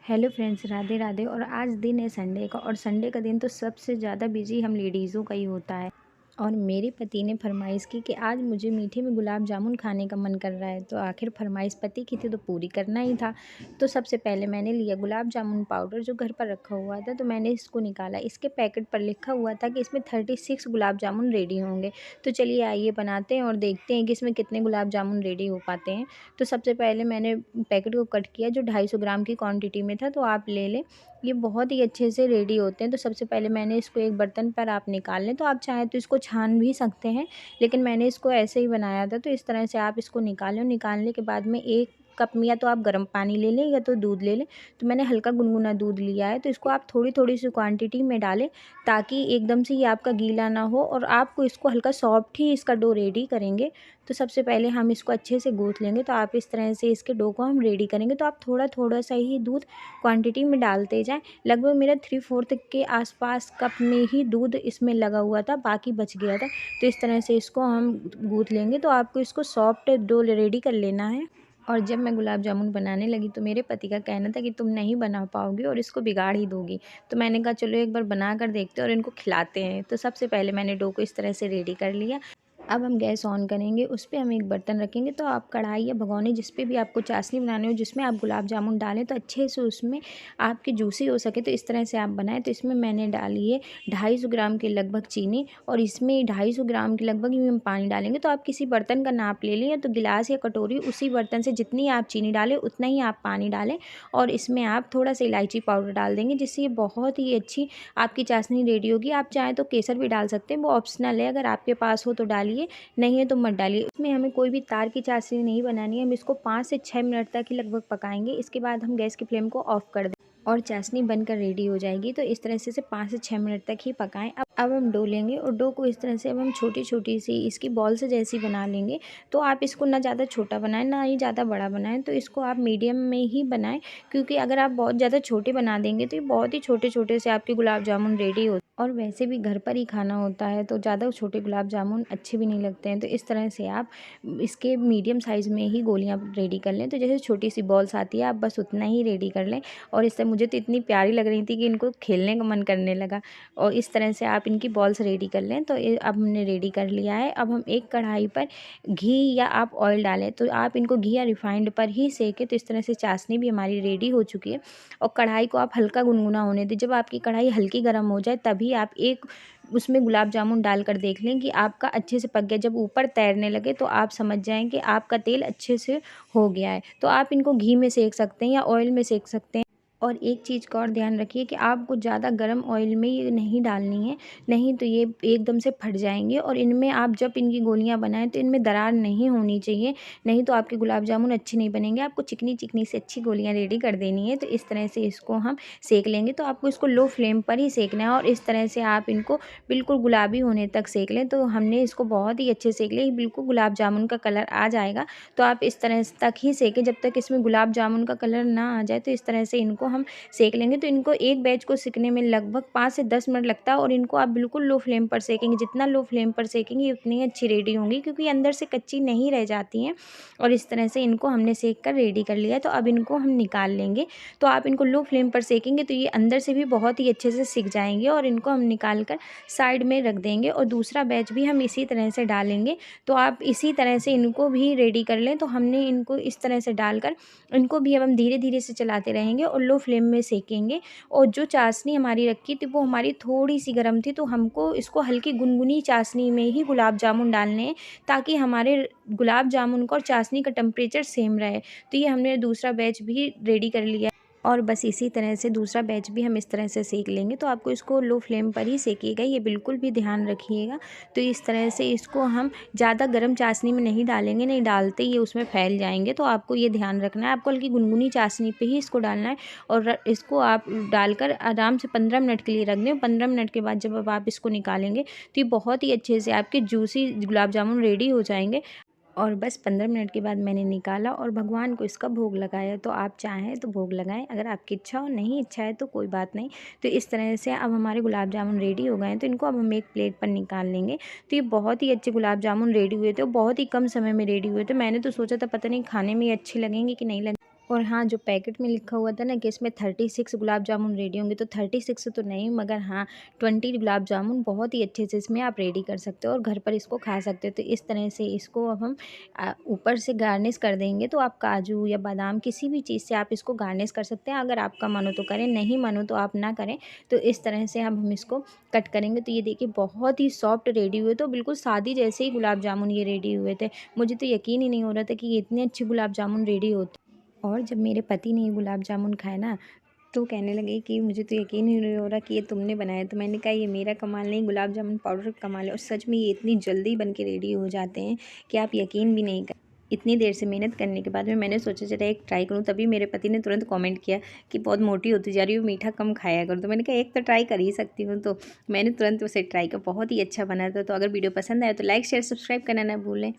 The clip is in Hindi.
Hello friends, Radhe Radhe. और आज दिन है संडे का, और संडे का दिन तो सबसे ज़्यादा बिजी हम लेडीज़ों का ही होता है। और मेरे पति ने फरमाइश की कि आज मुझे मीठे में गुलाब जामुन खाने का मन कर रहा है। तो आखिर फरमाइश पति की थी तो पूरी करना ही था। तो सबसे पहले मैंने लिया गुलाब जामुन पाउडर जो घर पर रखा हुआ था, तो मैंने इसको निकाला। इसके पैकेट पर लिखा हुआ था कि इसमें 36 गुलाब जामुन रेडी होंगे। तो चलिए आइए बनाते हैं और देखते हैं कि इसमें कितने गुलाब जामुन रेडी हो पाते हैं। तो सबसे पहले मैंने पैकेट को कट किया जो 250 ग्राम की क्वांटिटी में था। तो आप ले लें, ये बहुत ही अच्छे से रेडी होते हैं। तो सबसे पहले मैंने इसको एक बर्तन पर आप निकाल लें। तो आप चाहें तो इसको छान भी सकते हैं, लेकिन मैंने इसको ऐसे ही बनाया था। तो इस तरह से आप इसको निकाल लें। निकालने के बाद में 1 कप में या तो आप गर्म पानी ले लें या तो दूध ले लें। तो मैंने हल्का गुनगुना दूध लिया है। तो इसको आप थोड़ी-थोड़ी सी क्वांटिटी में डालें, ताकि एकदम से ये आपका गीला ना हो। और आपको इसको हल्का सॉफ्ट ही इसका डो रेडी करेंगे। तो सबसे पहले हम इसको अच्छे से गूँथ लेंगे। तो आप इस तरह से इसके डो को हम रेडी करेंगे। तो आप थोड़ा-थोड़ा सा ही दूध क्वांटिटी में डालते जाएँ। लगभग मेरा 3/4 के आसपास कप में ही दूध इसमें लगा हुआ था, बाकी बच गया था। तो इस तरह से इसको हम गूँथ लेंगे। तो आपको इसको सॉफ्ट डो रेडी कर लेना है। और जब मैं गुलाब जामुन बनाने लगी तो मेरे पति का कहना था कि तुम नहीं बना पाओगी और इसको बिगाड़ ही दोगी। तो मैंने कहा चलो एक बार बना कर देखते हैं और इनको खिलाते हैं। तो सबसे पहले मैंने डो को इस तरह से रेडी कर लिया। अब हम गैस ऑन करेंगे, उस पे हम एक बर्तन रखेंगे। तो आप कढ़ाई या भगोनी जिस पे भी आपको चाशनी बनानी हो, जिसमें आप गुलाब जामुन डालें तो अच्छे से उसमें आपके जूसी हो सके, तो इस तरह से आप बनाएं। तो इसमें मैंने डाली है 250 ग्राम के लगभग चीनी, और इसमें 250 ग्राम के लगभग ही हम पानी डालेंगे। तो आप किसी बर्तन का नाप ले लें, या तो गिलास या कटोरी, उसी बर्तन से जितनी आप चीनी डालें उतना ही आप पानी डालें। और इसमें आप थोड़ा सा इलायची पाउडर डाल देंगे, जिससे ये बहुत ही अच्छी आपकी चाशनी रेडी होगी। आप चाहें तो केसर भी डाल सकते हैं, वो ऑप्शनल है, अगर आपके पास हो तो डालिए, नहीं है तो मत डालिए। इसमें हमें कोई भी तार की चाशनी नहीं बनानी है। हम इसको 5 से 6 मिनट तक ही लगभग पकाएंगे। इसके बाद हम गैस की फ्लेम को ऑफ कर दें और चाशनी बनकर रेडी हो जाएगी। तो इस तरह से इसे 5 से 6 मिनट तक ही पकाएं। अब हम डो लेंगे, और डो को इस तरह से अब हम छोटी-छोटी सी इसकी बॉल से जैसी बना लेंगे। तो आप इसको ना ज़्यादा छोटा बनाएं, ना ही ज़्यादा बड़ा बनाएं। तो इसको आप मीडियम में ही बनाएं, क्योंकि अगर आप बहुत ज़्यादा छोटे बना देंगे तो ये बहुत ही छोटे-छोटे से आपके गुलाब जामुन रेडी हो। और वैसे भी घर पर ही खाना होता है, तो ज़्यादा छोटे गुलाब जामुन अच्छे भी नहीं लगते हैं। तो इस तरह से आप इसके मीडियम साइज़ में ही गोलियाँ रेडी कर लें। तो जैसे छोटी सी बॉल्स आती है, आप बस उतना ही रेडी कर लें। और इससे मुझे तो इतनी प्यारी लग रही थी कि इनको खेलने का मन करने लगा। और इस तरह से आप इनकी बॉल्स रेडी कर लें। तो अब हमने रेडी कर लिया है। अब हम एक कढ़ाई पर घी या आप ऑयल डालें, तो आप इनको घी या रिफाइंड पर ही सेकें। तो इस तरह से चाशनी भी हमारी रेडी हो चुकी है। और कढ़ाई को आप हल्का गुनगुना होने दें। जब आपकी कढ़ाई हल्की गर्म हो जाए, तभी आप एक उसमें गुलाब जामुन डालकर देख लें कि आपका अच्छे से पक गया। जब ऊपर तैरने लगे तो आप समझ जाएँ कि आपका तेल अच्छे से हो गया है। तो आप इनको घी में सेक सकते हैं या ऑयल में सेक सकते हैं। और एक चीज़ का और ध्यान रखिए कि आपको ज़्यादा गर्म ऑयल में ये नहीं डालनी है, नहीं तो ये एकदम से फट जाएँगे। और इनमें आप जब इनकी गोलियाँ बनाएँ तो इनमें दरार नहीं होनी चाहिए, नहीं तो आपके गुलाब जामुन अच्छे नहीं बनेंगे। आपको चिकनी-चिकनी से अच्छी गोलियाँ रेडी कर देनी है। तो इस तरह से इसको हम सेक लेंगे। तो आपको इसको लो फ्लेम पर ही सेकना है, और इस तरह से आप इनको बिल्कुल गुलाबी होने तक सेक लें। तो हमने इसको बहुत ही अच्छे सेक लिया, बिल्कुल गुलाब जामुन का कलर आ जाएगा। तो आप इस तरह तक ही सेकें जब तक इसमें गुलाब जामुन का कलर ना आ जाए। तो इस तरह से इनको हम सेक लेंगे। तो इनको एक बैच को सिकने में लगभग 5 से 10 मिनट लगता है। और इनको आप बिल्कुल लो फ्लेम पर सेकेंगे, जितना लो फ्लेम पर सेकेंगे उतनी अच्छी रेडी होंगी, क्योंकि अंदर से कच्ची नहीं रह जाती हैं। और इस तरह से इनको हमने सेक कर रेडी कर लिया है। तो अब इनको हम निकाल लेंगे। तो आप इनको लो फ्लेम पर सेकेंगे तो ये अंदर से भी बहुत ही अच्छे से सिक जाएंगे। और इनको हम निकाल कर साइड में रख देंगे, और दूसरा बैच भी हम इसी तरह से डालेंगे। तो आप इसी तरह से इनको भी रेडी कर लें। तो हमने इनको इस तरह से डालकर इनको भी अब हम धीरे-धीरे से चलाते रहेंगे और लो फ्लेम में सेकेंगे। और जो चाशनी हमारी रखी थी वो हमारी थोड़ी-सी गर्म थी, तो हमको इसको हल्की गुनगुनी चाशनी में ही गुलाब जामुन डालने हैं, ताकि हमारे गुलाब जामुन का और चाशनी का टेम्परेचर सेम रहे। तो ये हमने दूसरा बैच भी रेडी कर लिया। और बस इसी तरह से दूसरा बैच भी हम इस तरह से सेक लेंगे। तो आपको इसको लो फ्लेम पर ही सेकिएगा, ये बिल्कुल भी ध्यान रखिएगा। तो इस तरह से इसको हम ज़्यादा गर्म चाशनी में नहीं डालेंगे, नहीं डालते ये उसमें फैल जाएंगे। तो आपको ये ध्यान रखना है, आपको हल्की गुनगुनी चाशनी पे ही इसको डालना है। और इसको आप डालकर आराम से 15 मिनट के लिए रख दें। 15 मिनट के बाद जब अब आप इसको निकालेंगे तो ये बहुत ही अच्छे से आपके जूसी गुलाब जामुन रेडी हो जाएंगे। और बस 15 मिनट के बाद मैंने निकाला और भगवान को इसका भोग लगाया। तो आप चाहें तो भोग लगाएं, अगर आपकी इच्छा हो, नहीं इच्छा है तो कोई बात नहीं। तो इस तरह से अब हमारे गुलाब जामुन रेडी हो गए हैं। तो इनको अब हम एक प्लेट पर निकाल लेंगे। तो ये बहुत ही अच्छे गुलाब जामुन रेडी हुए थे, और बहुत ही कम समय में रेडी हुए थे। मैंने तो सोचा था पता नहीं खाने में ये अच्छे लगेंगे कि नहीं लगेंगे। और हाँ, जो पैकेट में लिखा हुआ था ना कि इसमें 36 गुलाब जामुन रेडी होंगे, तो 36 तो नहीं मगर हाँ 20 गुलाब जामुन बहुत ही अच्छे से इसमें आप रेडी कर सकते हो और घर पर इसको खा सकते हो। तो इस तरह से इसको अब हम ऊपर से गार्निश कर देंगे, तो आप काजू या बादाम किसी भी चीज़ से आप इसको गार्निश कर सकते हैं। अगर आपका मन हो तो करें, नहीं मन हो तो आप ना करें। तो इस तरह से अब हम इसको कट करेंगे। तो ये देखिए बहुत ही सॉफ्ट रेडी हुए, तो बिल्कुल सादी जैसे ही गुलाब जामुन ये रेडी हुए थे। मुझे तो यकीन ही नहीं हो रहा था कि ये इतने अच्छे गुलाब जामुन रेडी होते। और जब मेरे पति ने ये गुलाब जामुन खाए ना, तो कहने लगे कि मुझे तो यकीन ही नहीं हो रहा कि ये तुमने बनाया। तो मैंने कहा ये मेरा कमाल नहीं, गुलाब जामुन पाउडर का कमाल है। और सच में ये इतनी जल्दी बन के रेडी हो जाते हैं कि आप यकीन भी नहीं कर। इतनी देर से मेहनत करने के बाद में मैंने सोचा चला एक ट्राई करूँ, तभी मेरे पति ने तुरंत कमेंट किया कि बहुत मोटी होती जा रही हो, मीठा कम खाया करो। तो मैंने कहा एक तो ट्राई कर ही सकती हूँ, तो मैंने तुरंत उसे ट्राई किया। बहुत ही अच्छा बना था। तो अगर वीडियो पसंद आया तो लाइक शेयर सब्सक्राइब करना ना भूलें।